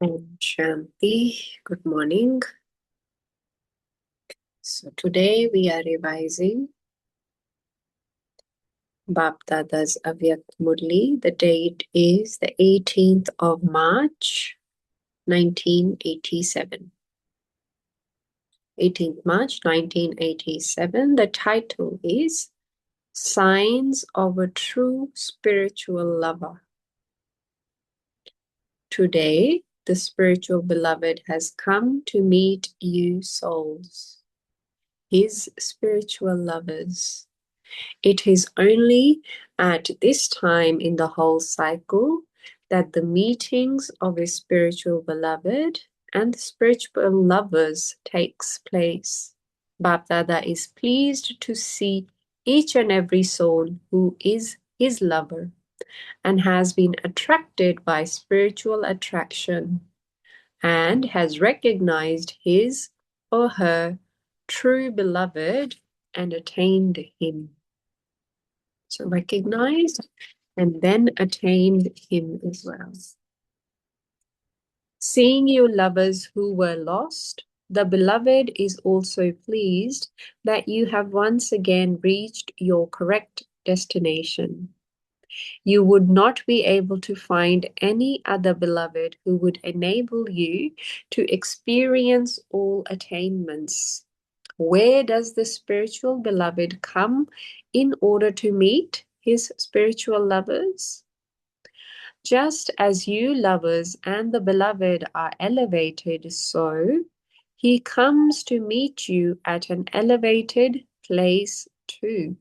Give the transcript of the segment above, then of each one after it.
Om Shanti. Good morning. So today we are revising Bap Dada's Avyakt Murli. The date is the 18th of March, 1987. 18th March, 1987. The title is Signs of a True Spiritual Lover. Today, the spiritual beloved has come to meet you souls, his spiritual lovers. It is only at this time in the whole cycle that the meetings of a spiritual beloved and spiritual lovers takes place. Bapdada is pleased to see each and every soul who is his lover and has been attracted by spiritual attraction and has recognized his or her true beloved and attained him. So recognized and then attained him as well. Seeing you lovers who were lost, the beloved is also pleased that you have once again reached your correct destination. You would not be able to find any other beloved who would enable you to experience all attainments. Where does the spiritual beloved come in order to meet his spiritual lovers? Just as you lovers and the beloved are elevated, so he comes to meet you at an elevated place too.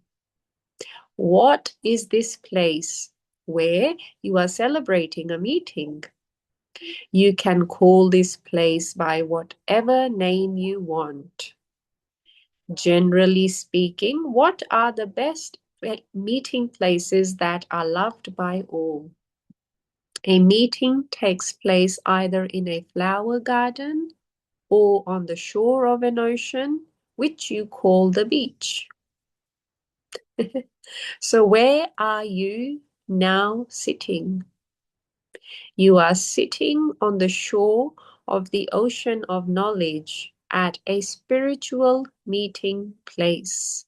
What is this place where you are celebrating a meeting? You can call this place by whatever name you want. Generally speaking, what are the best meeting places that are loved by all? A meeting takes place either in a flower garden or on the shore of an ocean, which you call the beach. So where are you now sitting? You are sitting on the shore of the ocean of knowledge at a spiritual meeting place.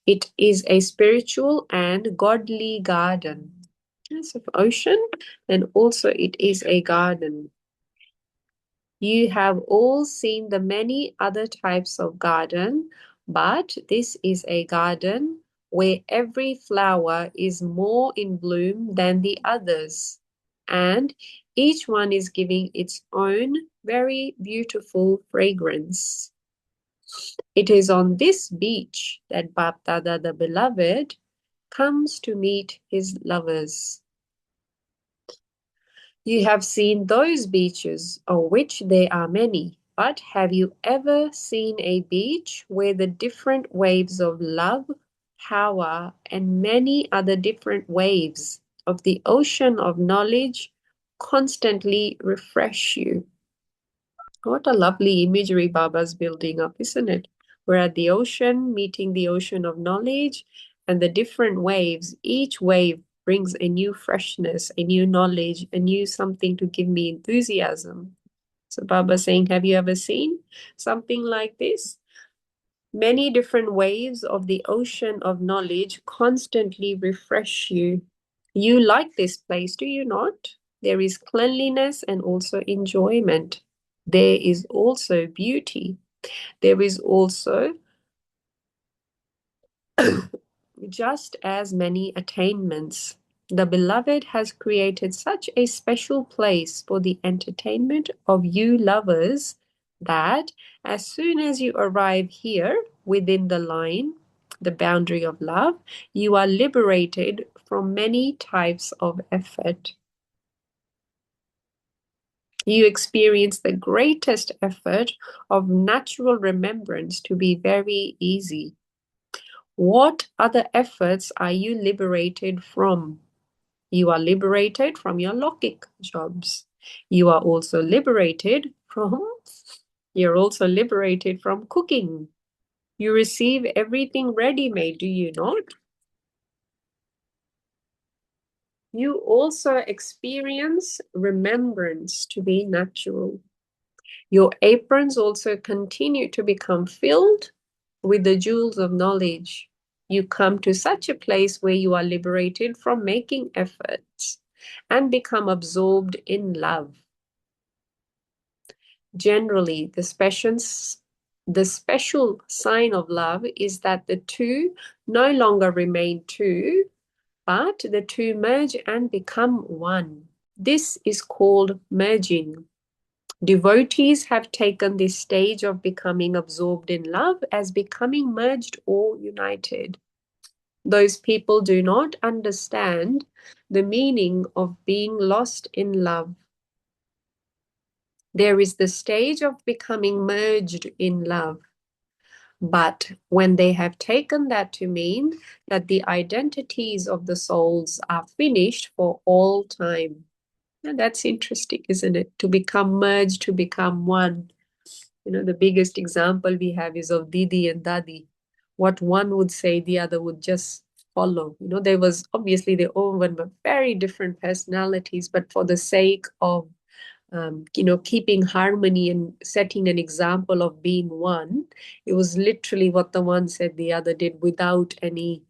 It is a spiritual and godly garden. It's an ocean, and also it is a garden. You have all seen the many other types of garden, but this is a garden where every flower is more in bloom than the others, and each one is giving its own very beautiful fragrance. It is on this beach that Bapdada the Beloved comes to meet his lovers. You have seen those beaches, of which there are many, but have you ever seen a beach where the different waves of love, power, and many other different waves of the ocean of knowledge constantly refresh you? What a lovely imagery Baba's building up, isn't it? We're at the ocean, meeting the ocean of knowledge, and the different waves, each wave brings a new freshness, a new knowledge, a new something to give me enthusiasm. So Baba saying, have you ever seen something like this? Many different waves of the ocean of knowledge constantly refresh you. You like this place, do you not? There is cleanliness and also enjoyment. There is also beauty. There is also just as many attainments. The Beloved has created such a special place for the entertainment of you lovers that as soon as you arrive here within the line, the boundary of love, you are liberated from many types of effort. You experience the greatest effort of natural remembrance to be very easy. What other efforts are you liberated from? You are liberated from your logic jobs. You are also liberated from, you're also liberated from cooking. You receive everything ready-made, do you not? you also experience remembrance to be natural. Your aprons also continue to become filled with the jewels of knowledge. You come to such a place where you are liberated from making efforts and become absorbed in love. Generally, the special sign of love is that the two no longer remain two, but the two merge and become one. This is called merging. Devotees have taken this stage of becoming absorbed in love as becoming merged or united. Those people do not understand the meaning of being lost in love. There is the stage of becoming merged in love. But when they have taken that to mean that the identities of the souls are finished for all time. And that's interesting, isn't it? To become merged, to become one. The biggest example we have is of Didi and Dadi. What one would say, the other would just follow. There was obviously they all were very different personalities, but for the sake of keeping harmony and setting an example of being one, it was literally what the one said, the other did without any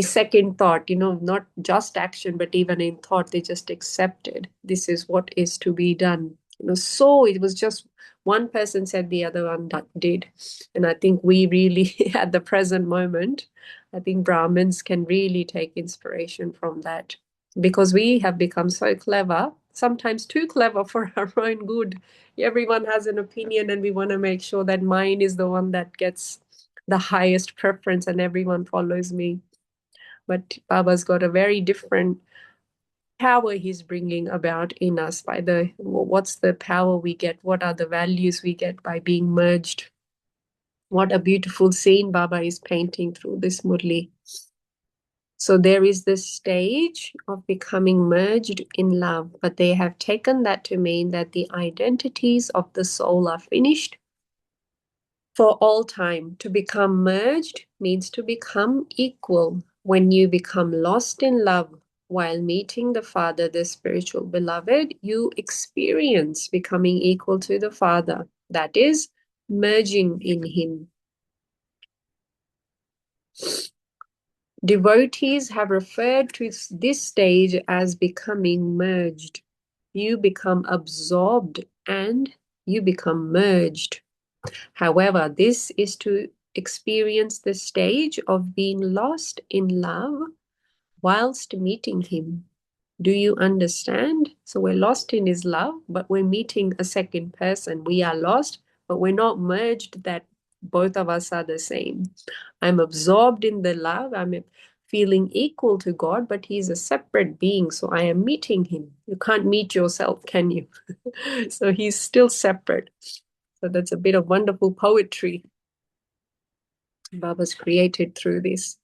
second thought, not just action, but even in thought, they just accepted this is what is to be done. So it was just one person said, the other one did. And I think we really, at the present moment, I think Brahmins can really take inspiration from that because we have become so clever, sometimes too clever for our own good. Everyone has an opinion, and we want to make sure that mine is the one that gets the highest preference and everyone follows me. But Baba's got a very different power he's bringing about in us by what's the power we get, what are the values we get by being merged. What a beautiful scene Baba is painting through this Murli. So there is this stage of becoming merged in love, but they have taken that to mean that the identities of the soul are finished for all time. To become merged means to become equal. When you become lost in love while meeting the Father, the spiritual beloved, you experience becoming equal to the Father. That is, merging in Him. Devotees have referred to this stage as becoming merged. You become absorbed and you become merged. However, this is to experience the stage of being lost in love whilst meeting Him. Do you understand? So we're lost in His love, but we're meeting a second person. We are lost, but we're not merged that both of us are the same. I'm absorbed in the love. I'm feeling equal to God, but He's a separate being. So I am meeting Him. You can't meet yourself, can you? So He's still separate. So that's a bit of wonderful poetry Baba's created through this.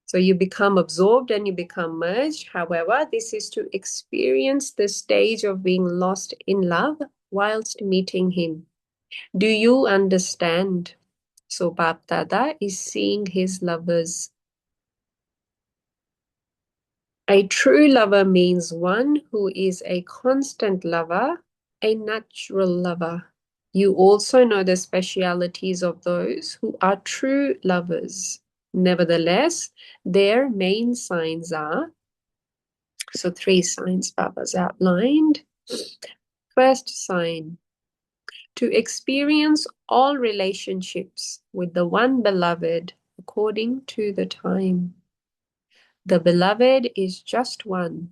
So you become absorbed and you become merged. However, this is to experience the stage of being lost in love whilst meeting Him. Do you understand? So Bap Dada is seeing his lovers. A true lover means one who is a constant lover, a natural lover. You also know the specialities of those who are true lovers. Nevertheless, their main signs are, so 3 signs Baba's outlined. First sign, to experience all relationships with the one beloved according to the time. The beloved is just one,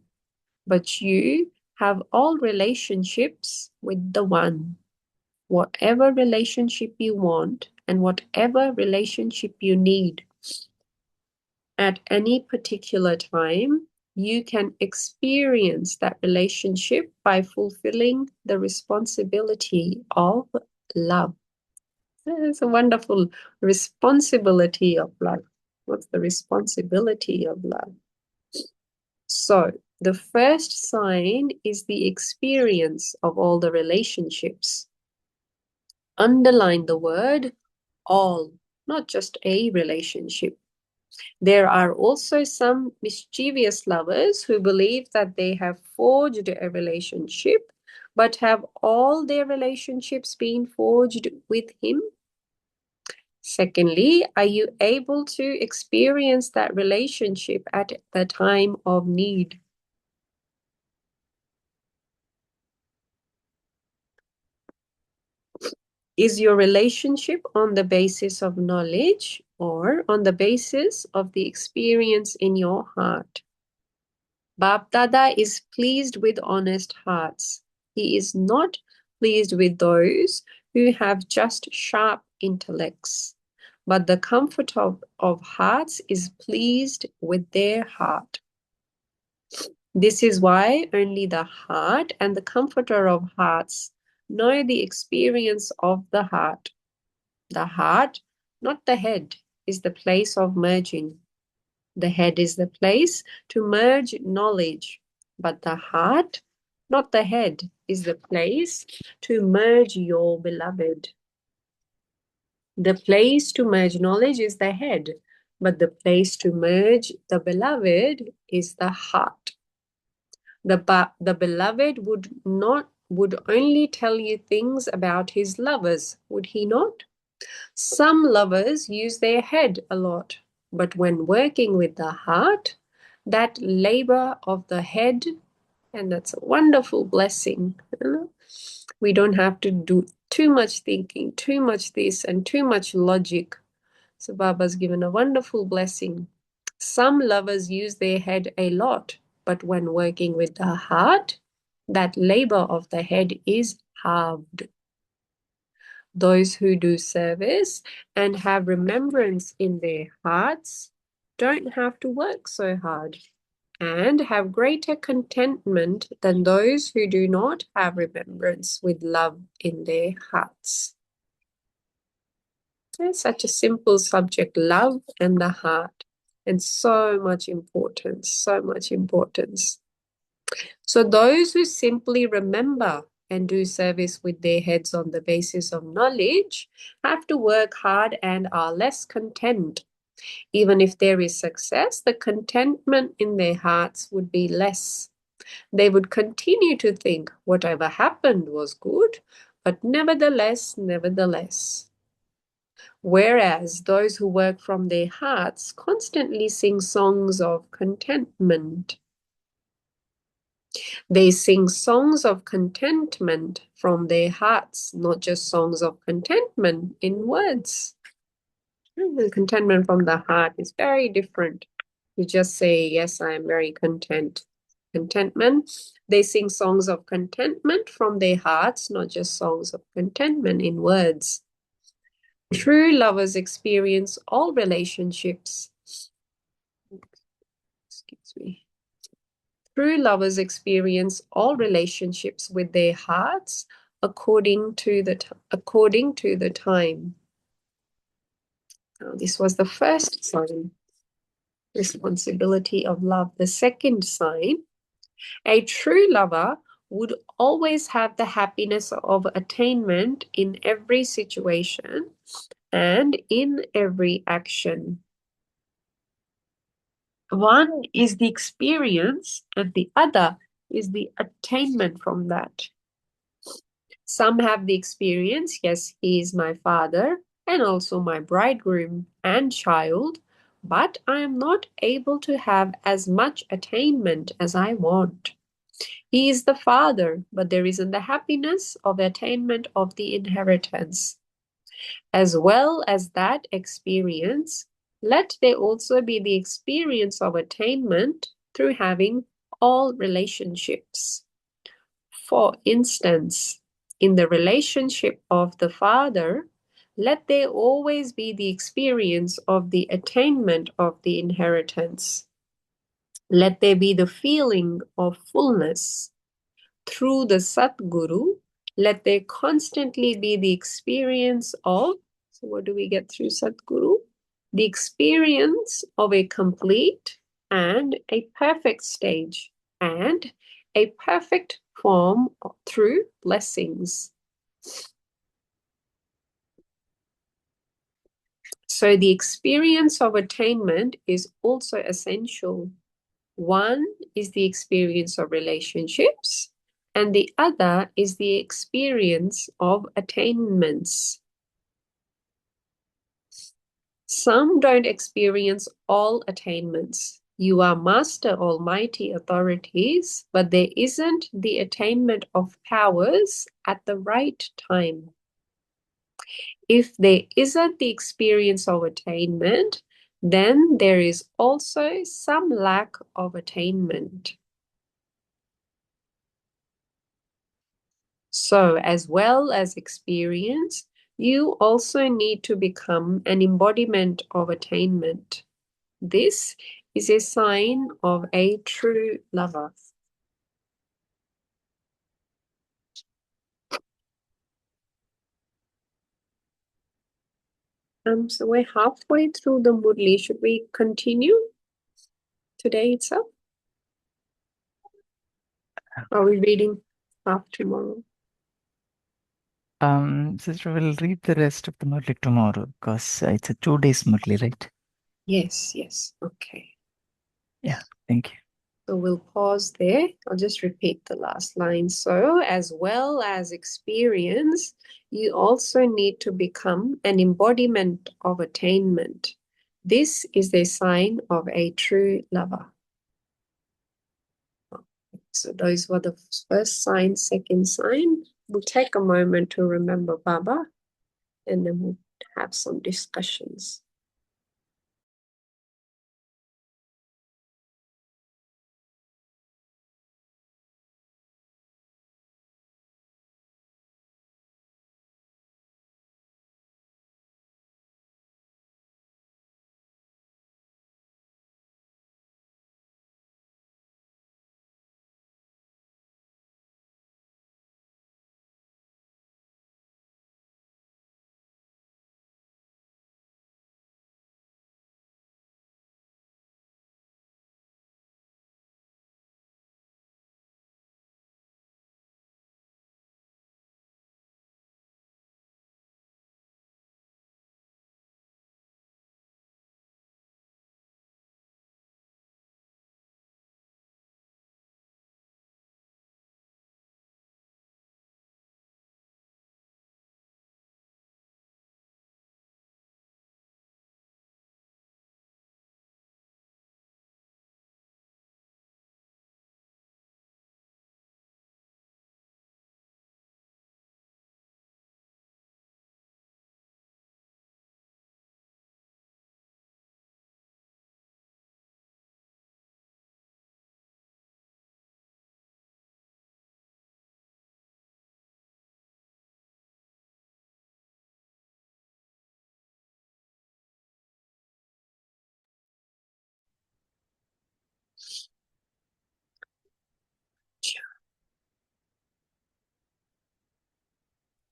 but you have all relationships with the one. Whatever relationship you want and whatever relationship you need at any particular time, you can experience that relationship by fulfilling the responsibility of love. It's a wonderful responsibility of love. What's the responsibility of love? So the first sign is the experience of all the relationships. Underline the word all, not just a relationship. There are also some mischievous lovers who believe that they have forged a relationship, but have all their relationships been forged with him? Secondly, are you able to experience that relationship at the time of need? Is your relationship on the basis of knowledge or on the basis of the experience in your heart? Bap Dada is pleased with honest hearts. He is not pleased with those who have just sharp intellects. But the comfort of hearts is pleased with their heart. This is why only the heart and the comforter of hearts know the experience of the heart. The heart, not the head, is the place of merging. The head is the place to merge knowledge, but the heart, not the head, is the place to merge your beloved. The place to merge knowledge is the head, but the place to merge the beloved is the heart. The beloved would only tell you things about his lovers, would he not? Some lovers use their head a lot, but when working with the heart, that labor of the head, and that's a wonderful blessing. We don't have to do too much thinking, too much this, and too much logic. So Baba's given a wonderful blessing. Some lovers use their head a lot, but when working with the heart, that labor of the head is halved. Those who do service and have remembrance in their hearts don't have to work so hard and have greater contentment than those who do not have remembrance with love in their hearts. It's such a simple subject, love and the heart, and so much importance, so much importance. So those who simply remember and do service with their heads on the basis of knowledge have to work hard and are less content. Even if there is success, the contentment in their hearts would be less. They would continue to think whatever happened was good, but nevertheless. Whereas those who work from their hearts constantly sing songs of contentment. They sing songs of contentment from their hearts, not just songs of contentment in words. The contentment from the heart is very different. You just say, yes, I am very content. Contentment. They sing songs of contentment from their hearts, not just songs of contentment in words. True lovers experience all relationships. Excuse me. True lovers experience all relationships with their hearts according to the time. Now, this was the first sign, responsibility of love. The second sign, a true lover would always have the happiness of attainment in every situation and in every action. One is the experience and the other is the attainment from that. Some have the experience, yes, he is my father and also my bridegroom and child, but I am not able to have as much attainment as I want. He is the father, but there isn't the happiness of attainment of the inheritance. As well as that experience, let there also be the experience of attainment through having all relationships. For instance, in the relationship of the father, let there always be the experience of the attainment of the inheritance. Let there be the feeling of fullness. Through the Satguru, let there constantly be the experience of, so what do we get through Satguru? The experience of a complete and a perfect stage and a perfect form through blessings. So the experience of attainment is also essential. One is the experience of relationships, and the other is the experience of attainments. Some don't experience all attainments. You are master almighty authorities, but there isn't the attainment of powers at the right time. If there isn't the experience of attainment, then there is also some lack of attainment. So, as well as experience, you also need to become an embodiment of attainment. This is a sign of a true lover. So we're halfway through the Murli. Should we continue today itself? Are we reading half tomorrow? Sister, we'll read the rest of the Murli tomorrow because it's a 2 days Murli, right? Yes. Okay. Yeah, thank you. So we'll pause there. I'll just repeat the last line. So, as well as experience, you also need to become an embodiment of attainment. This is a sign of a true lover. So those were the first sign, second sign. We'll take a moment to remember Baba, and then we'll have some discussions.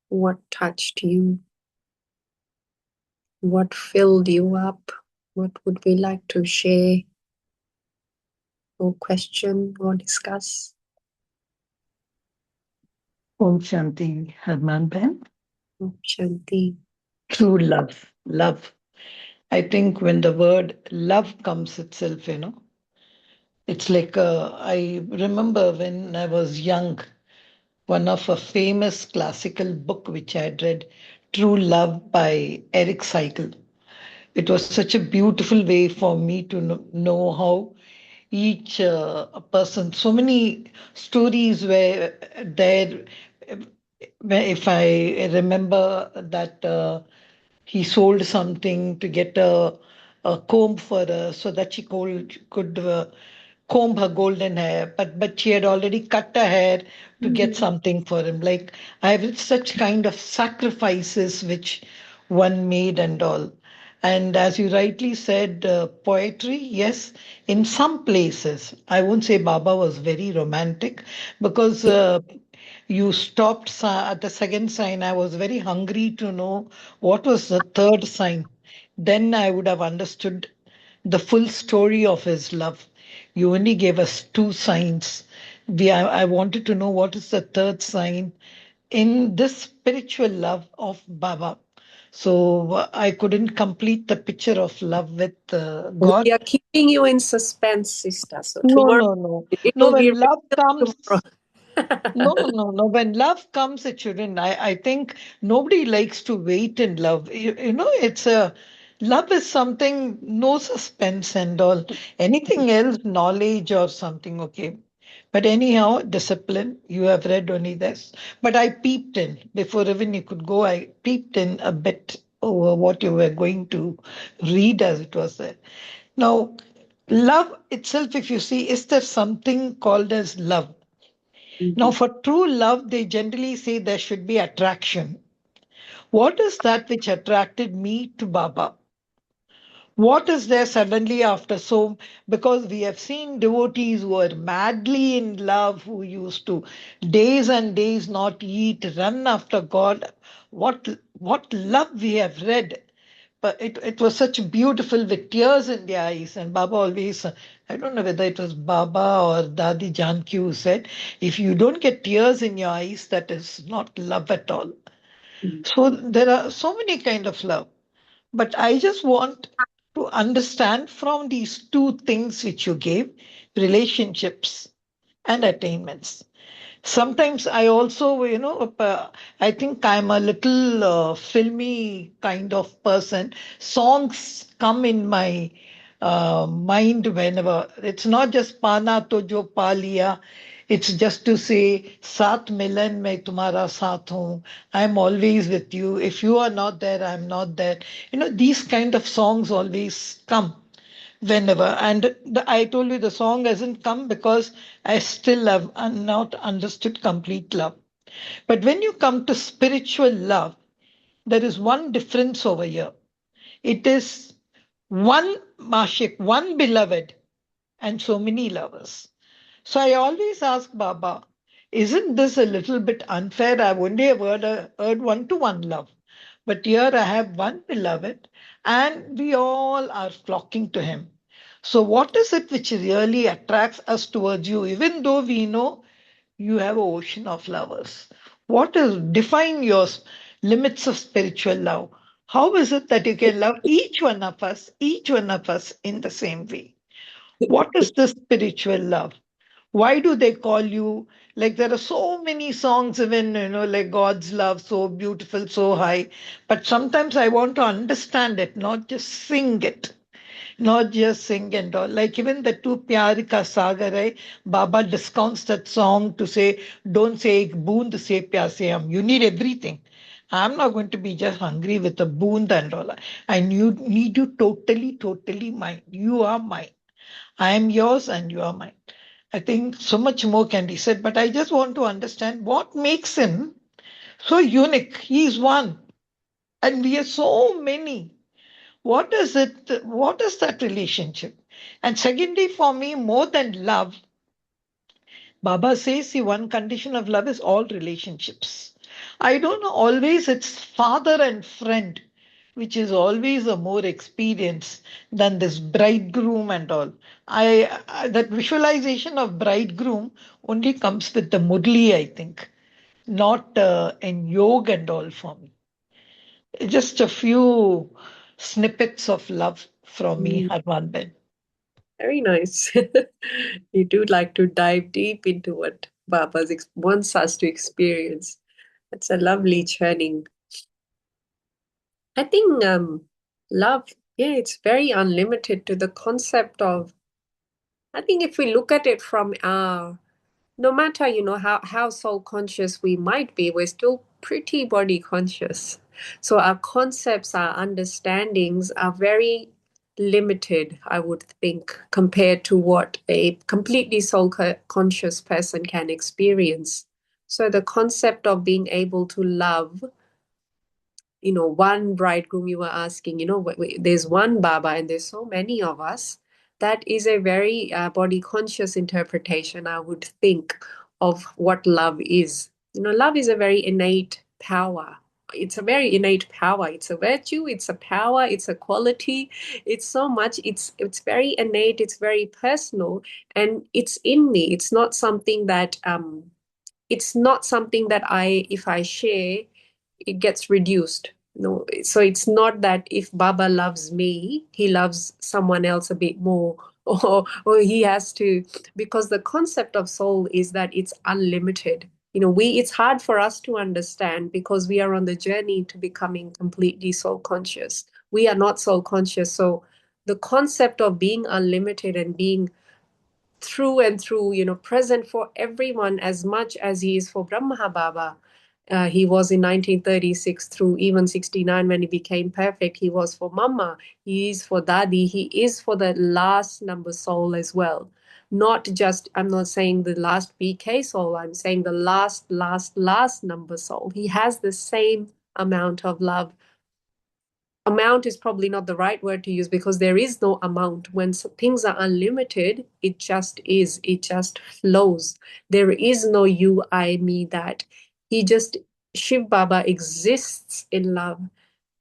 What touched you? What filled you up? What would we like to share or question or discuss? Om Shanti, Harman Ben. Om Shanti. True love. Love. I think when the word love comes itself, it's like I remember when I was young, one of a famous classical book which I had read, True Love by Eric Seigel. It was such a beautiful way for me to know how each person, so many stories were there. Where if I remember that he sold something to get a comb for her so that she could comb her golden hair, but she had already cut her hair to get something for him. Like I have such kind of sacrifices which one made and all. And as you rightly said, poetry, yes, in some places, I won't say Baba was very romantic because you stopped at the second sign. I was very hungry to know what was the third sign. Then I would have understood the full story of his love. You only gave us two signs. I wanted to know what is the third sign in this spiritual love of Baba. So I couldn't complete the picture of love with God. We are keeping you in suspense, sister. So No, tomorrow no, no. it No, will be when love revealed comes, tomorrow. no, no, no. When love comes, it shouldn't. I think nobody likes to wait in love. You know, it's a love is something, no suspense and all. Anything else, knowledge or something, okay. But anyhow, discipline, you have read only this. But I peeped in before even you could go, I peeped in a bit over what you were going to read as it was there. Now, love itself, if you see, is there something called as love? Now, Mhm. for true love, they generally say there should be attraction. What is that which attracted me to Baba? What is there suddenly after so? Because we have seen devotees who are madly in love, who used to days and days not eat, run after God. What love we have read. But it was such beautiful with tears in their eyes. And Baba always, I don't know whether it was Baba or Dadi Janki who said, if you don't get tears in your eyes, that is not love at all. Mhm. So there are so many kind of love. But I just want to understand from these two things which you gave, relationships and attainments. Sometimes I also, I think I'm a little filmy kind of person. Songs come in my mind whenever. It's not just Pana to jo pa liya. It's just to say, Saath milan mein tumhara saath hoon. I'm always with you. If you are not there, I'm not there. You know, these kind of songs always come whenever. And I told you the song hasn't come because I still have not understood complete love. But when you come to spiritual love, there is one difference over here. It is one mashik, one beloved, and so many lovers. So I always ask Baba, isn't this a little bit unfair? I've only heard one-to-one love. But here I have one beloved, and we all are flocking to him. So, what is it which really attracts us towards you, even though we know you have an ocean of lovers? What is define your limits of spiritual love? How is it that you can love each one of us in the same way? What is this spiritual love? Why do they call you, like there are so many songs, even like God's love so beautiful, so high, but sometimes I want to understand it, not just sing it, not just sing and all. Like even the two Pyar Ka Sagar hai, Baba discounts that song to say, don't say ek boond se pyase hum. You need everything. I'm not going to be just hungry with a boond and all. I need you totally, totally mine. You are mine. I am yours and you are mine. I think so much more can be said, but I just want to understand what makes him so unique. He is one, and we are so many. What is it? What is that relationship? And secondly, for me, more than love, Baba says the one condition of love is all relationships. I don't know, always it's father and friend, which is always a more experience than this bridegroom and all. That visualization of bridegroom only comes with the Murli, I think, not in yoga and all for me. Just a few snippets of love from me, Mm, Harman. very nice. You do like to dive deep into what wants us to experience. It's a lovely churning. I think love, yeah, it's very unlimited to the concept of, I think if we look at it from our, no matter, how soul conscious we might be, we're still pretty body conscious. So our concepts, our understandings are very limited, I would think, compared to what a completely conscious person can experience. So the concept of being able to love, one bridegroom you were asking, there's one Baba and there's so many of us. That is a very body conscious interpretation, I would think, of what love is. Love is a very innate power. It's a very innate power. It's a virtue, it's a power, it's a quality. It's so much, it's very innate, it's very personal, and it's in me. It's not something that if I share, it gets reduced. No, so it's not that if Baba loves me, he loves someone else a bit more, or he has to, because the concept of soul is that it's unlimited. It's hard for us to understand because we are on the journey to becoming completely soul conscious. We are not soul conscious. So the concept of being unlimited and being through and through, present for everyone as much as he is for Brahma Baba. He was in 1936 through even 69 when he became perfect. He was for Mama. He is for Dadi. He is for the last number soul as well. Not just, I'm not saying the last BK soul, I'm saying the last number soul. He has the same amount of love. Amount is probably not the right word to use because there is no amount. When things are unlimited, it just is. It just flows. There is no you, I, me, that. He just, Shiv Baba exists in love.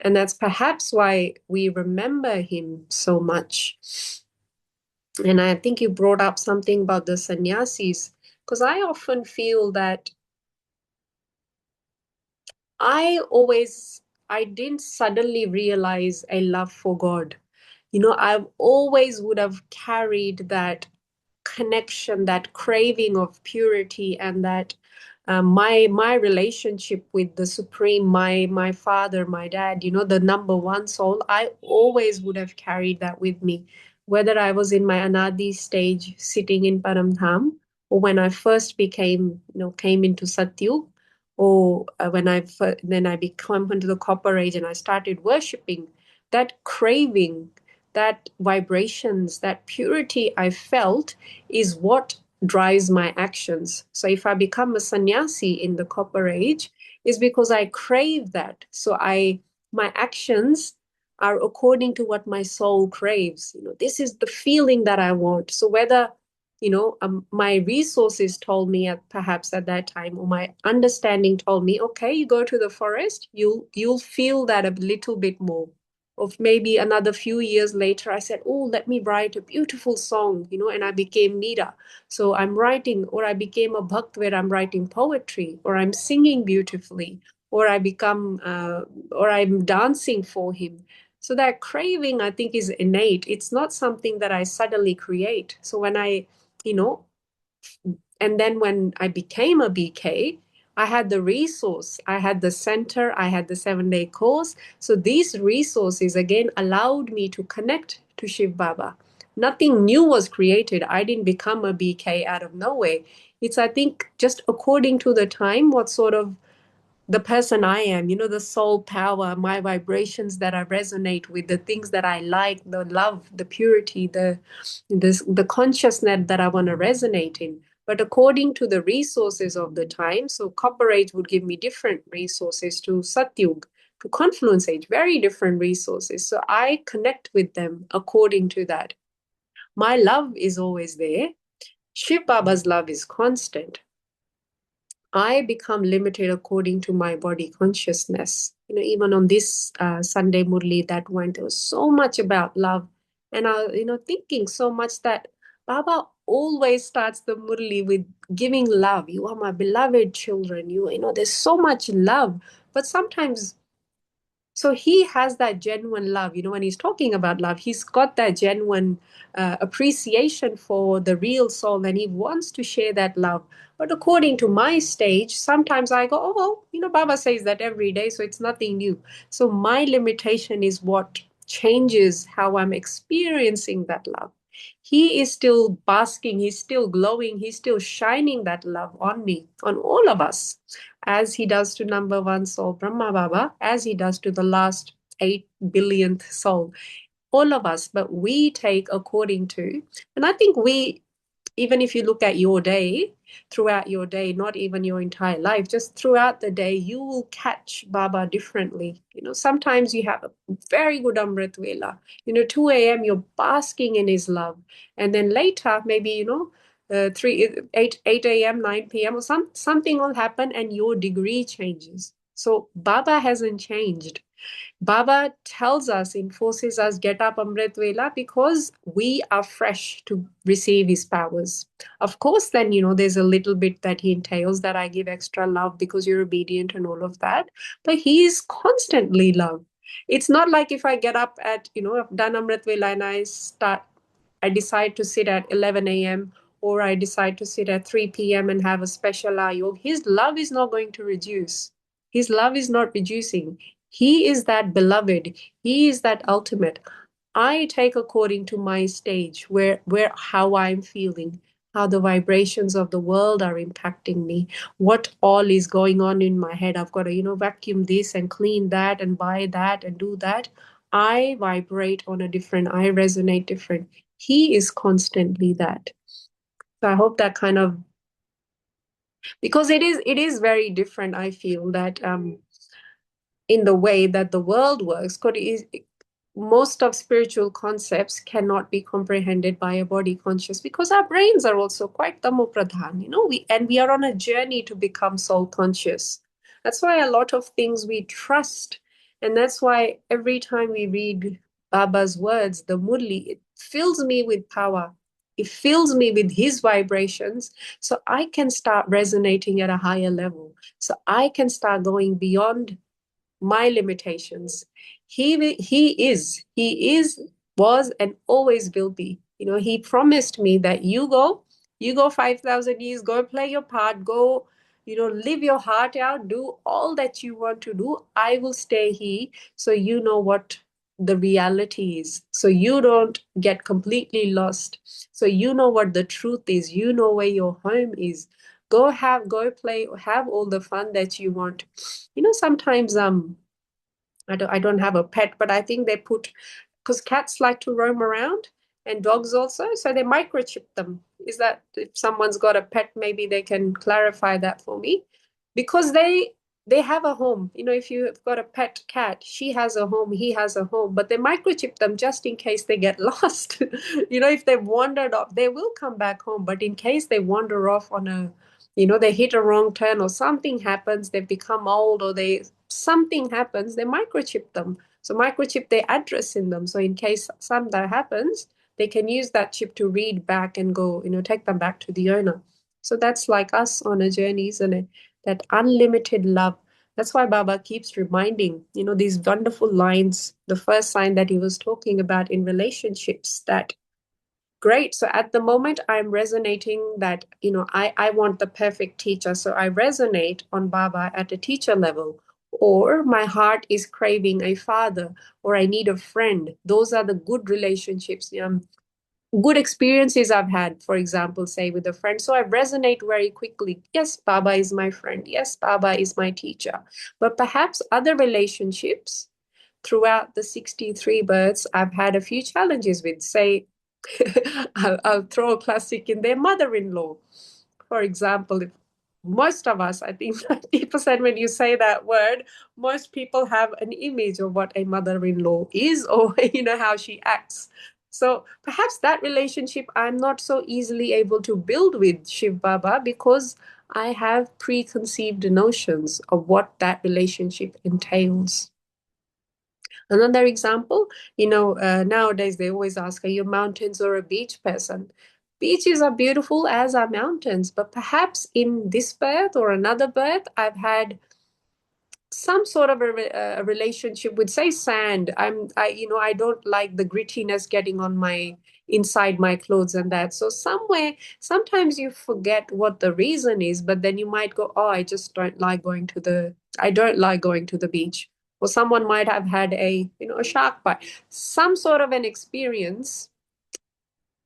And that's perhaps why we remember him so much. And I think you brought up something about the sannyasis, because I often feel that I didn't suddenly realize a love for God. I always would have carried that connection, that craving of purity, and that my relationship with the Supreme, my father, my dad, the number one soul. I always would have carried that with me, whether I was in my Anadi stage sitting in Paramdham, or when I first came into Satyug, or then I became into the Copper Age and I started worshiping. That craving, that vibrations, that purity I felt is what drives my actions. So if I become a sannyasi in the Copper Age, is because I crave that. So my actions are according to what my soul craves. This is the feeling that I want. So whether my resources told me perhaps at that time, or my understanding told me, okay, you go to the forest, you'll feel that a little bit more. Of maybe another few years later, I said, oh, let me write a beautiful song, and I became Meera. So I'm writing, or I became a bhakt where I'm writing poetry, or I'm singing beautifully, or or I'm dancing for him. So that craving, I think, is innate. It's not something that I suddenly create. So you know, and then when I became a BK, I had the resource, I had the center, I had the 7-day course. So these resources again allowed me to connect to Shiv Baba. Nothing new was created. I didn't become a BK out of nowhere. It's, I think, just according to the time, what sort of the person I am, the soul power, my vibrations that I resonate with, the things that I like, the love, the purity, the consciousness that I want to resonate in. But according to the resources of the time, so Copper Age would give me different resources, to Satyug, to Confluence Age, very different resources. So I connect with them according to that. My love is always there. Shiv Baba's love is constant. I become limited according to my body consciousness. Even on this Sunday Murli that went, there was so much about love. And thinking so much that Baba always starts the Murli with giving love. You are my beloved children. There's so much love. But sometimes so he has that genuine love. When he's talking about love, he's got that genuine appreciation for the real soul, and he wants to share that love. But according to my stage, sometimes I go, oh, well, Baba says that every day, so it's nothing new. So my limitation is what changes how I'm experiencing that love. He is still basking, he's still glowing, he's still shining that love on me, on all of us, as he does to number one soul, Brahma Baba, as he does to the last 8 billionth soul, all of us. But we take according to, and I think even if you look at your day, throughout your day, not even your entire life, just throughout the day, you will catch Baba differently. Sometimes you have a very good Amrit Vela. 2 a.m., you're basking in his love. And then later, maybe, 8 a.m., 9 p.m., or something will happen and your degree changes. So Baba hasn't changed. Baba tells us, enforces us, get up Amrit Vela because we are fresh to receive his powers. Of course, then, there's a little bit that he entails that I give extra love because you're obedient and all of that. But he is constantly love. It's not like if I get up at, I've done Amrit Vela and I decide to sit at 11 a.m. or I decide to sit at 3 p.m. and have a special ayog. His love is not going to reduce. His love is not reducing. He is that beloved. He is that ultimate. I take according to my stage, where how I'm feeling, how the vibrations of the world are impacting me, what all is going on in my head. I've got to, vacuum this and clean that and buy that and do that. I vibrate on a different, I resonate different. He is constantly that. So I hope that kind of, because it is very different, I feel that in the way that the world works, most of spiritual concepts cannot be comprehended by a body conscious because our brains are also quite tamopradhan, we are on a journey to become soul conscious. That's why a lot of things we trust, and that's why every time we read Baba's words, the Murli, it fills me with power. It fills me with his vibrations, so I can start resonating at a higher level. So I can start going beyond my limitations. He is, was, and always will be. He promised me that you go 5,000 years, go and play your part, go, live your heart out, do all that you want to do. I will stay here, so you know what the reality is. So you don't get completely lost. So you know what the truth is. You know where your home is. Go play, have all the fun that you want. Sometimes I don't have a pet, but I think they put, because cats like to roam around and dogs also, so they microchip them. Is that, if someone's got a pet, maybe they can clarify that for me? Because they have a home. If you've got a pet cat, she has a home, he has a home, but they microchip them just in case they get lost. If they've wandered off, they will come back home, but in case they wander off on a, they hit a wrong turn or something happens, they become old, or something happens, they microchip them. So microchip their address in them. So in case some that happens, they can use that chip to read back and go, take them back to the owner. So that's like us on a journey, isn't it? That unlimited love. That's why Baba keeps reminding, these wonderful lines. The first sign that he was talking about in relationships, that great. So at the moment, I'm resonating that, I want the perfect teacher. So I resonate on Baba at a teacher level. Or my heart is craving a father, or I need a friend. Those are the good relationships, good experiences I've had, for example, say with a friend. So I resonate very quickly. Yes, Baba is my friend. Yes, Baba is my teacher. But perhaps other relationships throughout the 63 births, I've had a few challenges with, say, I'll throw a classic in there, mother-in-law. For example, if most of us, I think 90% when you say that word, most people have an image of what a mother-in-law is, or how she acts. So perhaps that relationship I'm not so easily able to build with Shiv Baba because I have preconceived notions of what that relationship entails. Another example, nowadays they always ask, are you mountains or a beach person? Beaches are beautiful, as are mountains, but perhaps in this birth or another birth, I've had some sort of a relationship with, say, sand. I don't like the grittiness getting on my inside my clothes and that. So sometimes you forget what the reason is, but then you might go, oh, I don't like going to the beach. Or someone might have had a shark bite, some sort of an experience,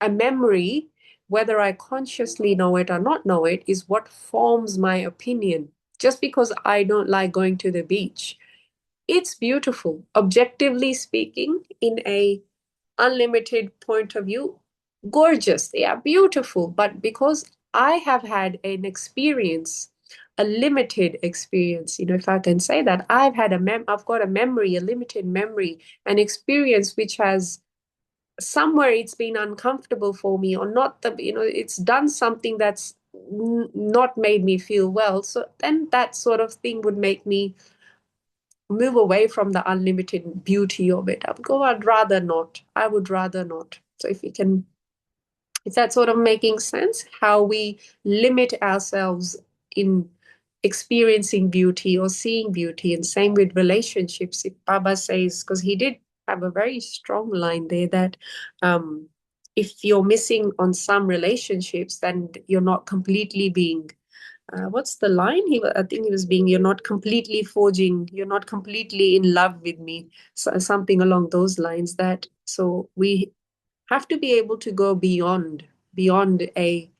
a memory, whether I consciously know it or not know it, is what forms my opinion. Just because I don't like going to the beach, it's beautiful. Objectively speaking, in a unlimited point of view, gorgeous. They are beautiful. But because I have had an experience, a limited experience, if I can say that, I've got a memory, a limited memory, an experience which has somewhere it's been uncomfortable for me, or not it's done something that's not made me feel well. So then that sort of thing would make me move away from the unlimited beauty of it. I'd rather not. I would rather not. So if we can, is that sort of making sense? How we limit ourselves in experiencing beauty or seeing beauty, and same with relationships. If Baba says, because he did have a very strong line there that if you're missing on some relationships, then you're not completely being what's the line? I think he was being, you're not completely forging, you're not completely in love with me. So, something along those lines. That so we have to be able to go beyond a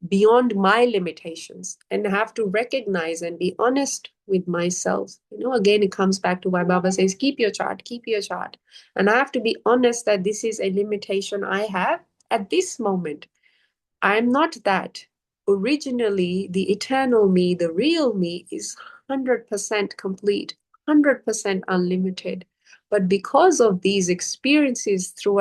beyond my limitations, and have to recognize and be honest with myself. Again, it comes back to why Baba says, keep your chart, keep your chart. And I have to be honest that this is a limitation I have at this moment. I'm not that. Originally, the eternal me, the real me, is 100% complete, 100% unlimited. But because of these experiences through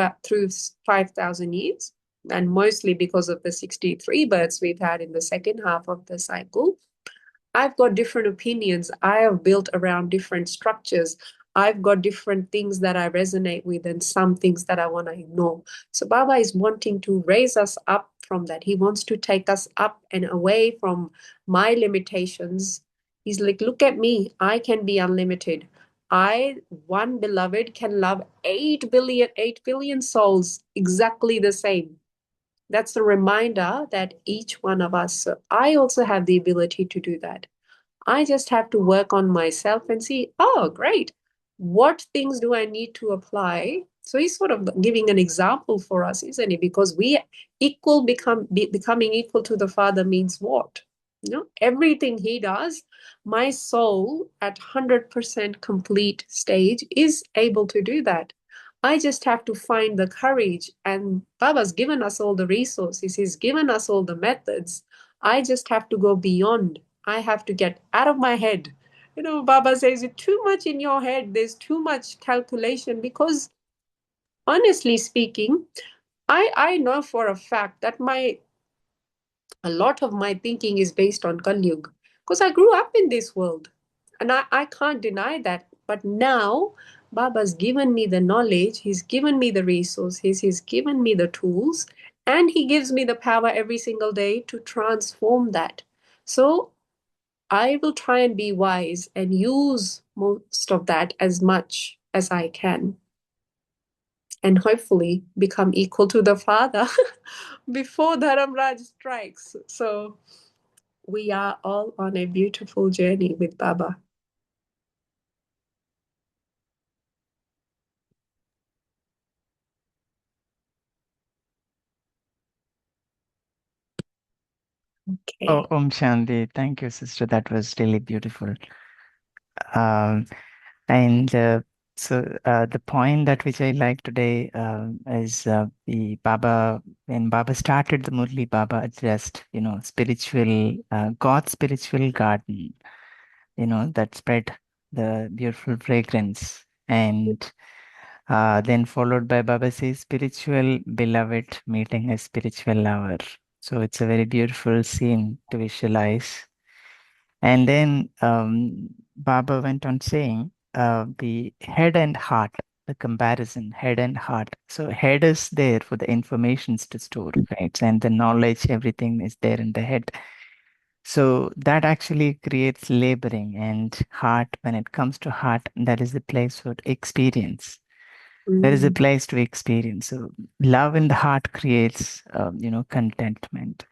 5,000 years, and mostly because of the 63 births we've had in the second half of the cycle, I've got different opinions. I have built around different structures. I've got different things that I resonate with and some things that I want to ignore. So Baba is wanting to raise us up from that. He wants to take us up and away from my limitations. He's like, look at me. I can be unlimited. I, one beloved, can love 8 billion souls exactly the same. That's a reminder that each one of us, so I also have the ability to do that. I just have to work on myself and see, oh, great. What things do I need to apply? So he's sort of giving an example for us, isn't he? Because becoming equal to the Father means what? Everything he does, my soul at 100% complete stage is able to do that. I just have to find the courage, and Baba's given us all the resources. He's given us all the methods. I just have to go beyond. I have to get out of my head. Baba says, it's too much in your head. There's too much calculation, because honestly speaking, I know for a fact that a lot of my thinking is based on Kali Yuga, because I grew up in this world, and I can't deny that. But now Baba's given me the knowledge, he's given me the resources, he's given me the tools, and he gives me the power every single day to transform that. So I will try and be wise and use most of that as much as I can, and hopefully become equal to the Father before Dharamraj strikes. So we are all on a beautiful journey with Baba. Okay. Oh, Shanti, thank you, sister. That was really beautiful. Um, and the point that which I like today is the Baba, when Baba started the Murli, Baba addressed, spiritual, God's spiritual garden, that spread the beautiful fragrance. And then followed by Baba says, spiritual beloved meeting a spiritual lover. So it's a very beautiful scene to visualize. And then Baba went on saying, the head and heart, the comparison, head and heart. So head is there for the informations to store, right? And the knowledge, everything is there in the head. So that actually creates laboring, and heart, when it comes to heart, that is the place for experience. There is a place to experience. So love in the heart creates, contentment.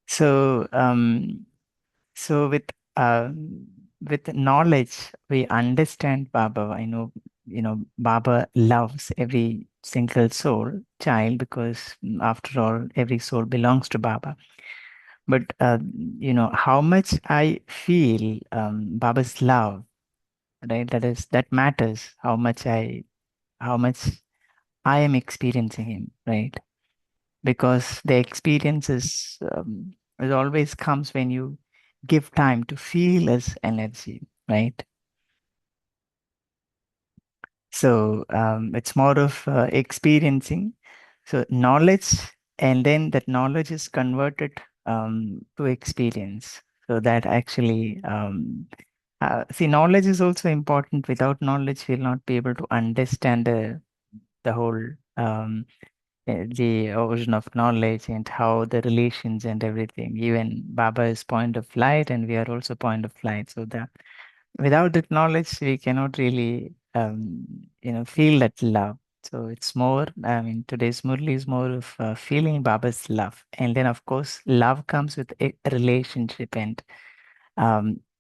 So, so with knowledge, we understand Baba. I know, Baba loves every single soul, child, because after all, every soul belongs to Baba. But how much I feel Baba's love, right? That matters. How much I am experiencing him, right? Because the experience is always comes when you give time to feel his energy, right? So it's more of experiencing. So knowledge, and then that knowledge is converted to experience. So that actually See, knowledge is also important. Without knowledge, we'll not be able to understand the whole um, the origin of knowledge and how the relations and everything. Even Baba is point of light, and we are also point of light. So without that knowledge, we cannot really feel that love. So it's more. I mean, today's Murli is more of feeling Baba's love, and then of course, love comes with a relationship and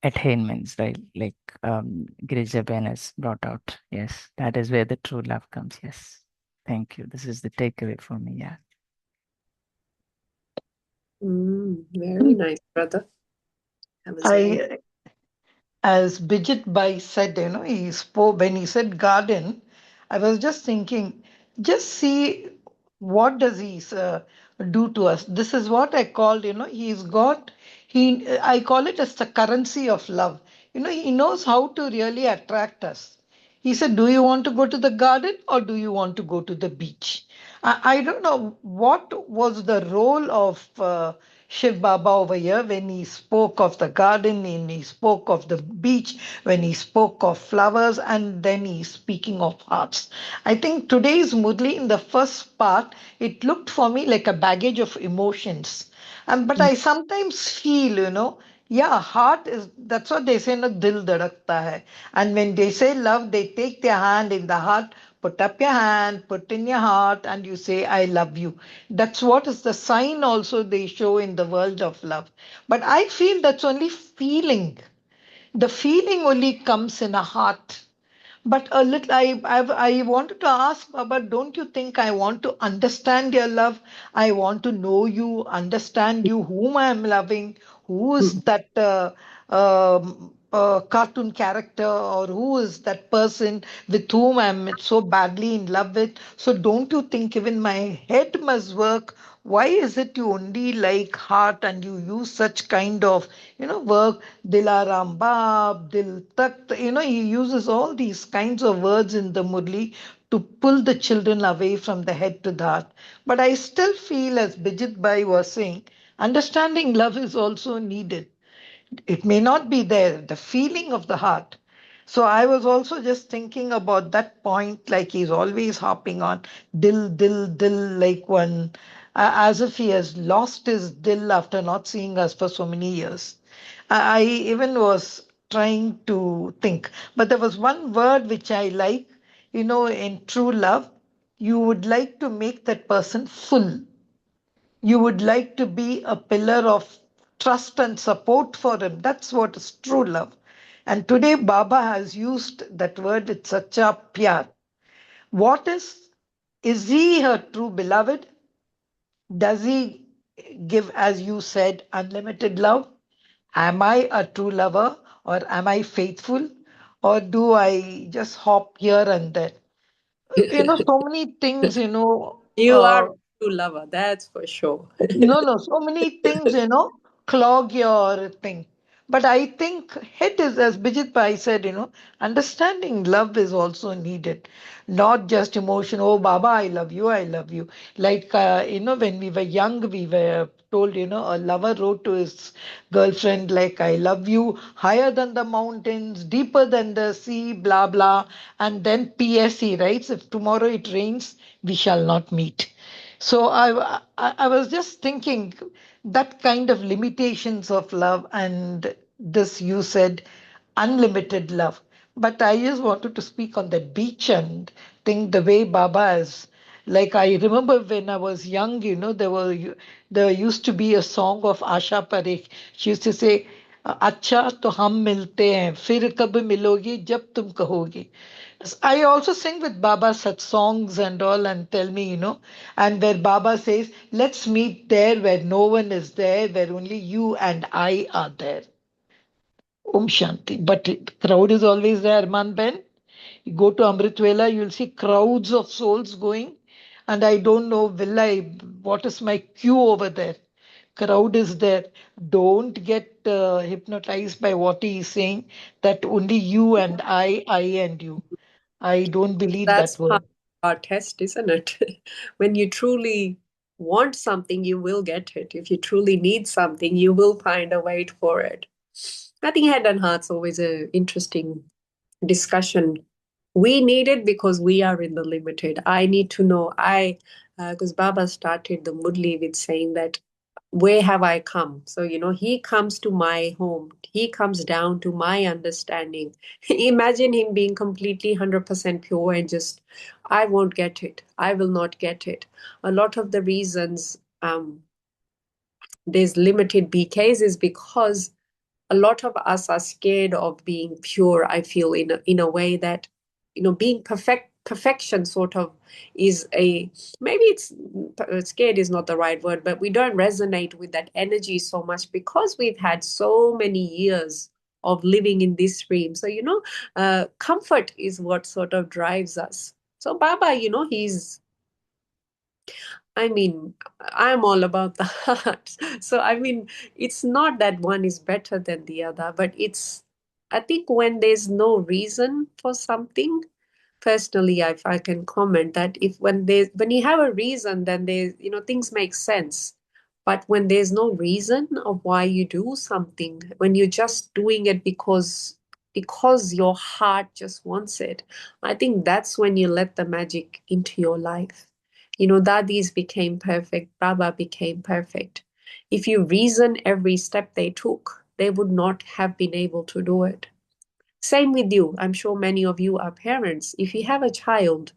attainments, right? Like Girija Ben has brought out. Yes, that is where the true love comes. Yes. Thank you. This is the takeaway for me. Yeah. Very nice, brother. That was very. I, as Bijit Bai said, he spoke when he said garden. I was just thinking, just see what does he do to us. This is what I called, he's got. I call it as the currency of love. He knows how to really attract us. He said, "Do you want to go to the garden or do you want to go to the beach?" I don't know what was the role of Shiv Baba over here when he spoke of the garden, and he spoke of the beach, when he spoke of flowers, and then he's speaking of hearts. I think today's Murli, in the first part, it looked for me like a baggage of emotions. But I sometimes feel, yeah, heart is, that's what they say, no, dil dhadakta hai. And when they say love, they take their hand in the heart, put up your hand, put in your heart, and you say, I love you. That's what is the sign also they show in the world of love. But I feel that's only feeling. The feeling only comes in a heart. But a little, I wanted to ask Baba, don't you think I want to understand your love? I want to know you, understand you, whom I am loving, who is that cartoon character, or who is that person with whom I'm so badly in love with. So don't you think even my head must work? Why is it you only like heart and you use such kind of, work? Dilaram Baab, Dil Takht, he uses all these kinds of words in the Murli to pull the children away from the head to the heart. But I still feel, as Bijit Bhai was saying, understanding love is also needed. It may not be there, the feeling of the heart. So I was also just thinking about that point, like he's always hopping on dil, dil, dil, like one, as if he has lost his dil after not seeing us for so many years. I even was trying to think, but there was one word which I like, in true love, you would like to make that person full. You would like to be a pillar of trust and support for him. That's what is true love. And today Baba has used that word with such a pyar. What is he her true beloved? Does he give, as you said, unlimited love? Am I a true lover, or am I faithful, or do I just hop here and there? So many things, You are a true lover, that's for sure. no, so many things, clog your thing. But I think it is, as Bijit Pai said, understanding love is also needed. Not just emotion, oh, Baba, I love you, I love you. Like, when we were young, we were told, a lover wrote to his girlfriend, like, I love you higher than the mountains, deeper than the sea, blah, blah. And then PS he writes, if tomorrow it rains, we shall not meet. So I was just thinking that kind of limitations of love, and this you said unlimited love. But I just wanted to speak on that beach and think the way Baba is. Like I remember when I was young, there used to be a song of Asha Parekh. She used to say, "अच्छा तो हम मिलते हैं फिर कब मिलोगे जब तुम कहोगे." I also sing with Baba such songs and all, and tell me, and where Baba says, let's meet there where no one is there, where only you and I are there. Om Shanti. But crowd is always there, man Ben. You go to Amritvela, you'll see crowds of souls going. And I don't know, what is my queue over there? Crowd is there. Don't get hypnotized by what he is saying, that only you and I and you. I don't believe That's that part word. of our test, isn't it? When you truly want something, you will get it. If you truly need something, you will find a way for it. I think head and heart's always an interesting discussion. We need it because we are in the limited. I need to know. Because Baba started the Murli with saying that, where have I come? So, he comes to my home. He comes down to my understanding. Imagine him being completely 100% pure and just, I won't get it. I will not get it. A lot of the reasons there's limited BKs is because a lot of us are scared of being pure. I feel in a way that being perfection sort of is a, maybe it's scared is not the right word, but we don't resonate with that energy so much because we've had so many years of living in this realm. So comfort is what sort of drives us. So Baba, I mean, I'm all about the heart. So, I mean, it's not that one is better than the other, but I think when there's no reason for something, personally, if I can comment that if when you have a reason, then things make sense. But when there's no reason of why you do something, when you're just doing it because your heart just wants it, I think that's when you let the magic into your life. Dadis became perfect, Baba became perfect. If you reason every step they took, they would not have been able to do it. Same with you. I'm sure many of you are parents. If you have a child,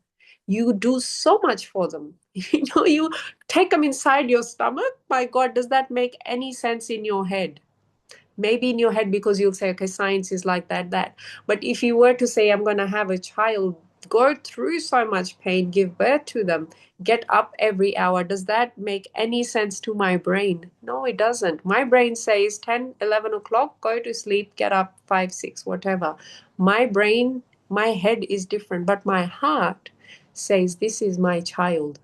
you do so much for them. You take them inside your stomach. My God, does that make any sense in your head? Maybe in your head because you'll say, okay, science is like that. But if you were to say, I'm going to have a child go through so much pain, give birth to them, get up every hour, does that make any sense to my brain? No, it doesn't. My brain says 10, 11 o'clock, go to sleep, get up 5, 6, whatever. My brain, my head is different, but my heart says, this is my child.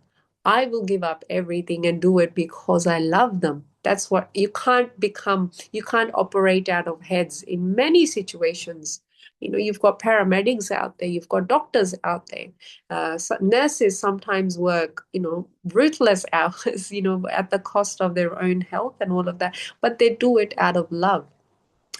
I will give up everything and do it because I love them. That's what you can't operate out of heads in many situations. You've got paramedics out there, you've got doctors out there. Nurses sometimes work, ruthless hours, at the cost of their own health and all of that, but they do it out of love.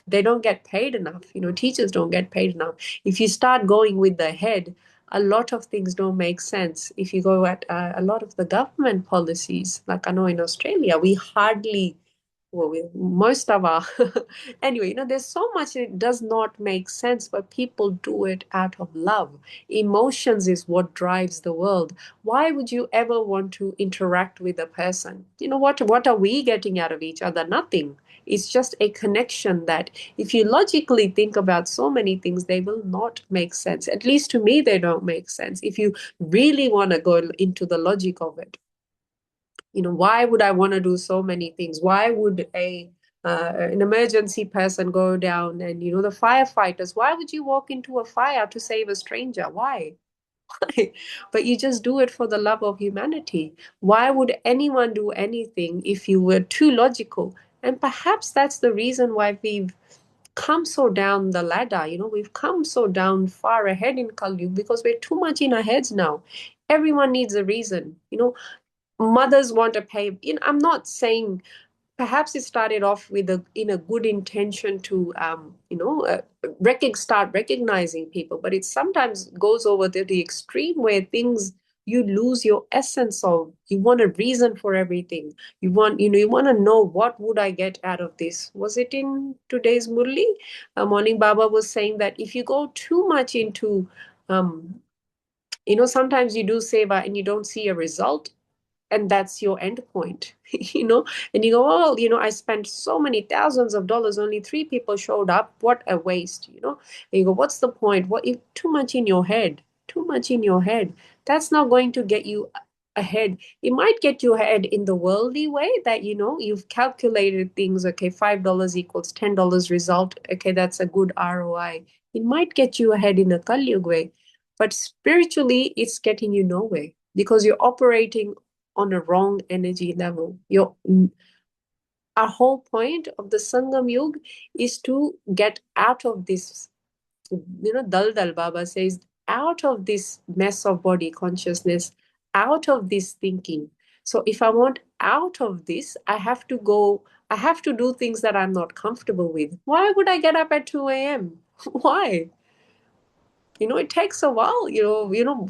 They don't get paid enough. Teachers don't get paid enough. If you start going with the head, a lot of things don't make sense. If you go at a lot of the government policies, like I know in Australia, we hardly, well, most of our, anyway, there's so much it does not make sense, but people do it out of love. Emotions is what drives the world. Why would you ever want to interact with a person? What are we getting out of each other? Nothing. It's just a connection that if you logically think about so many things, they will not make sense. At least to me, they don't make sense. If you really want to go into the logic of it, why would I want to do so many things? Why would an emergency person go down and, the firefighters, why would you walk into a fire to save a stranger? Why? But you just do it for the love of humanity. Why would anyone do anything if you were too logical? And perhaps that's the reason why we've come so down the ladder. We've come so down far ahead in Kali because we're too much in our heads now. Everyone needs a reason. Mothers want to pay. I'm not saying, perhaps it started off with in a good intention to start recognizing people, but it sometimes goes over to the extreme where things, you lose your essence of, you want a reason for everything. You want to know, what would I get out of this? Was it in today's Murli? Morning Baba was saying that if you go too much into sometimes you do seva and you don't see a result, and that's your end point. And you go, oh, I spent so many thousands of dollars, only 3 people showed up, what a waste. And you go, what's the point? What if too much in your head, too much in your head, that's not going to get you ahead. It might get you ahead in the worldly way that you've calculated things, okay, $5 equals $10 result, okay, that's a good ROI. It might get you ahead in a Kali way, but spiritually it's getting you nowhere because you're operating on a wrong energy level. Our whole point of the Sangam Yuga is to get out of this, Dal Baba says, out of this mess of body consciousness, out of this thinking. So if I want out of this, I have to go, I have to do things that I'm not comfortable with. Why would I get up at 2 a.m.? Why? It takes a while.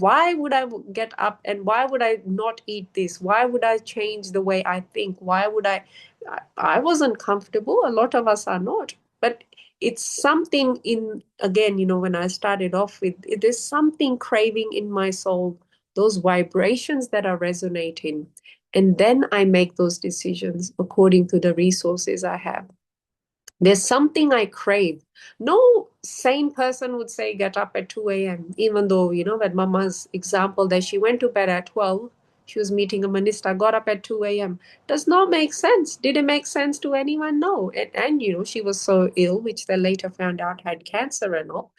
Why would I get up and why would I not eat this? Why would I change the way I think? Why would I wasn't comfortable. A lot of us are not. But it's something again, when I started off with, it is something craving in my soul, those vibrations that are resonating. And then I make those decisions according to the resources I have. There's something I crave. No sane person would say get up at 2 a.m., even though, with Mama's example that she went to bed at 12, she was meeting a minister, got up at 2 a.m. Does not make sense. Did it make sense to anyone? No. And she was so ill, which they later found out had cancer and all.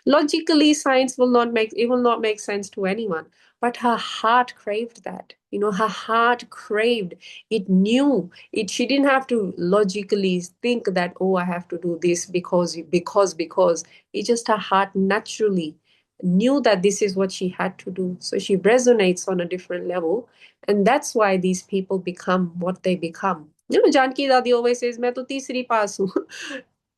Logically, science it will not make sense to anyone. But her heart craved that. Her heart craved. It knew it. She didn't have to logically think that, oh, I have to do this because it just, her heart naturally knew that this is what she had to do. So she resonates on a different level, and that's why these people become what they become. Janki Dadi always says, "मैं तो तीसरी पास हूँ."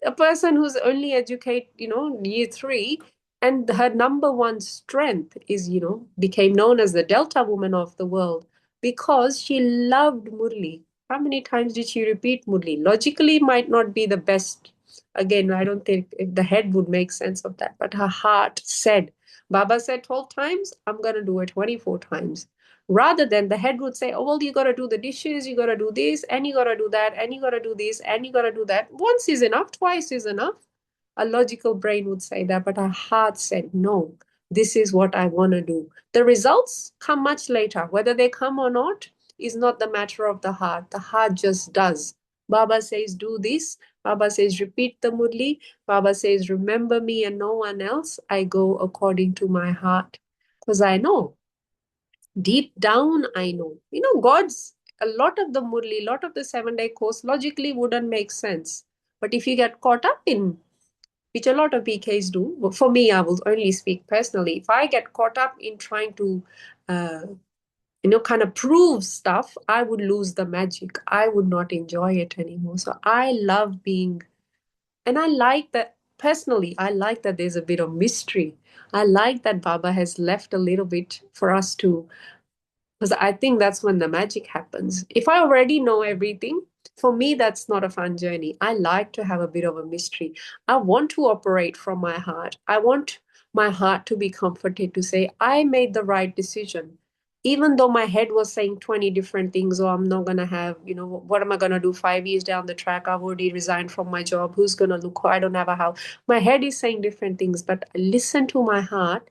A person who's only educated, year 3, and her number one strength is, became known as the Delta woman of the world because she loved Murli. How many times did she repeat Murli? Logically, might not be the best. Again, I don't think if the head would make sense of that, but her heart said, Baba said 12 times, I'm going to do it 24 times. Rather than the head would say, oh, well, you got to do the dishes, you got to do this, and you got to do that, and you got to do this, and you got to do that. Once is enough, twice is enough. A logical brain would say that, but our heart said, no, this is what I want to do. The results come much later. Whether they come or not is not the matter of the heart. The heart just does. Baba says, do this. Baba says, repeat the Murli. Baba says, remember me and no one else. I go according to my heart. Because I know, deep down, I know. God's, a lot of the Murli, a lot of the 7-day course logically wouldn't make sense. But if you get caught up in, which a lot of PKs do. But for me, I will only speak personally. If I get caught up in trying to, kind of prove stuff, I would lose the magic. I would not enjoy it anymore. So I love being, and I like that personally, I like that there's a bit of mystery. I like that Baba has left a little bit for us to, because I think that's when the magic happens. If I already know everything, for me, that's not a fun journey. I like to have a bit of a mystery. I want to operate from my heart. I want my heart to be comforted to say, I made the right decision. Even though my head was saying 20 different things, or I'm not going to have, what am I going to do 5 years down the track? I've already resigned from my job. Who's going to look? I don't have a house. My head is saying different things, but listen to my heart.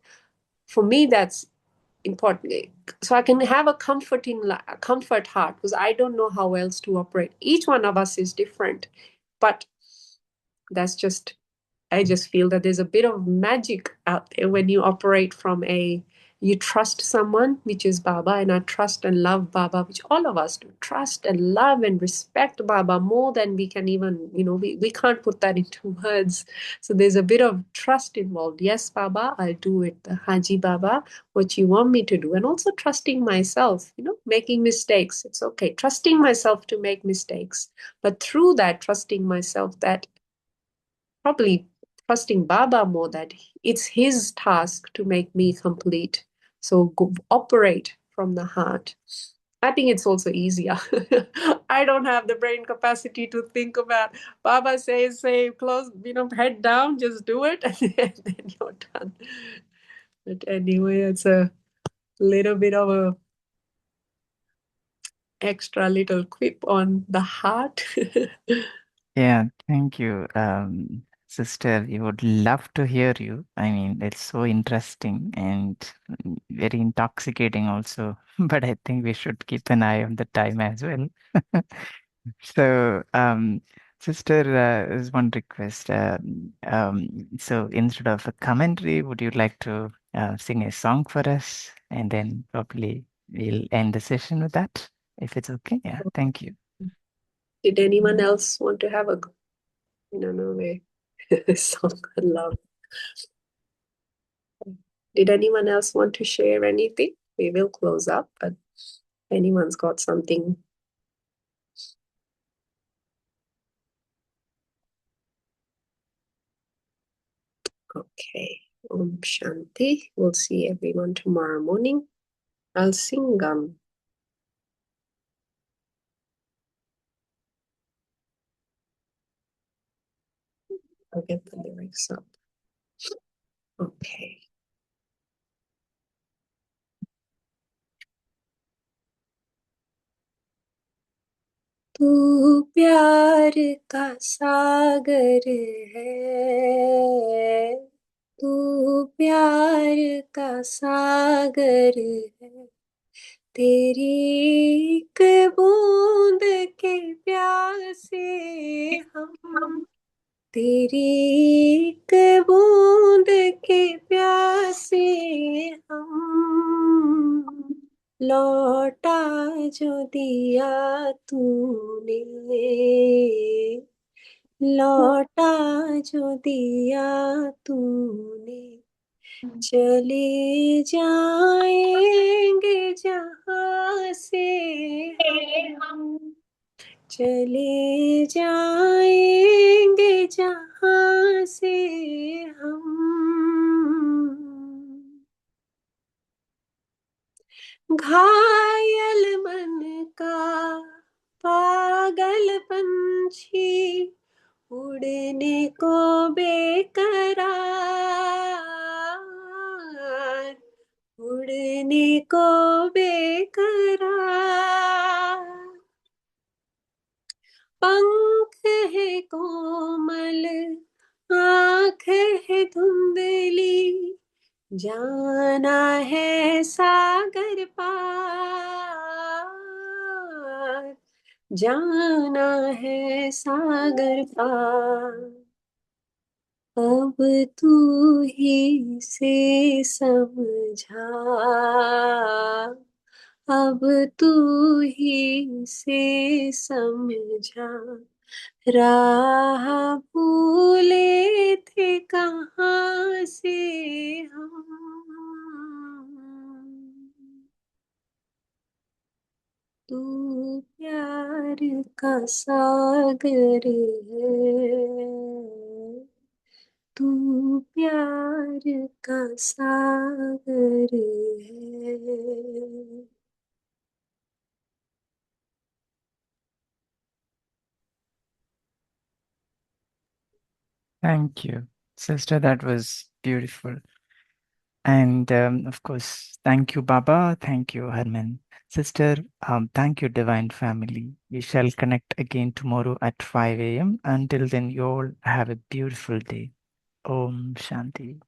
For me, that's important, so I can have a comfort heart, because I don't know how else to operate. Each one of us is different, but that's just, I just feel that there's a bit of magic out there when you operate from you trust someone, which is Baba, and I trust and love Baba, which all of us do. Trust and love and respect Baba more than we can even, we can't put that into words. So there's a bit of trust involved. Yes, Baba, I'll do it. The Haji Baba, what you want me to do. And also trusting myself, making mistakes. It's okay. Trusting myself to make mistakes. But through that, trusting myself, that probably trusting Baba more, that it's his task to make me complete. So operate from the heart. I think it's also easier. I don't have the brain capacity to think about. Baba says, say, close, head down, just do it, and then you're done. But anyway, it's a little bit of a extra little quip on the heart. Yeah, thank you, sister. We would love to hear you. I mean, it's so interesting and very intoxicating also. But I think we should keep an eye on the time as well. So, sister, there's one request. So instead of a commentary, would you like to sing a song for us? And then probably we'll end the session with that, if it's okay. Yeah, thank you. Did anyone else want to have a, way song of love? Did anyone else want to share anything? We will close up, but if anyone's got something. Okay. Om Shanti. We'll see everyone tomorrow morning. I'll sing I'll get the lyrics up. Okay. तू प्यार का सागर है, तू प्यार का सागर है, तेरी एक बूंद के प्यासे हम, तेरी एक बूंद के प्यासे हम, लौटा जो दिया तूने, लौटा जो दिया तूने, चले जाएंगे जहां से हम, चले जाएंगे जहां से हम, घायल मन का पागल पंछी, उड़ने को बेकरार, उड़ने को बेकरार, पंख है कोमल, आँख है धुंधली, जाना है सागर पार, जाना है सागर पार, अब तू ही से समझा, अब तू ही से समझा, राह भूले थे कहाँ से हम, तू प्यार का सागर है, तू प्यार का सागर है। Thank you, sister. That was beautiful. And of course, thank you, Baba. Thank you, Harman. Sister, thank you, Divine Family. We shall connect again tomorrow at 5 a.m. Until then, you all have a beautiful day. Om Shanti.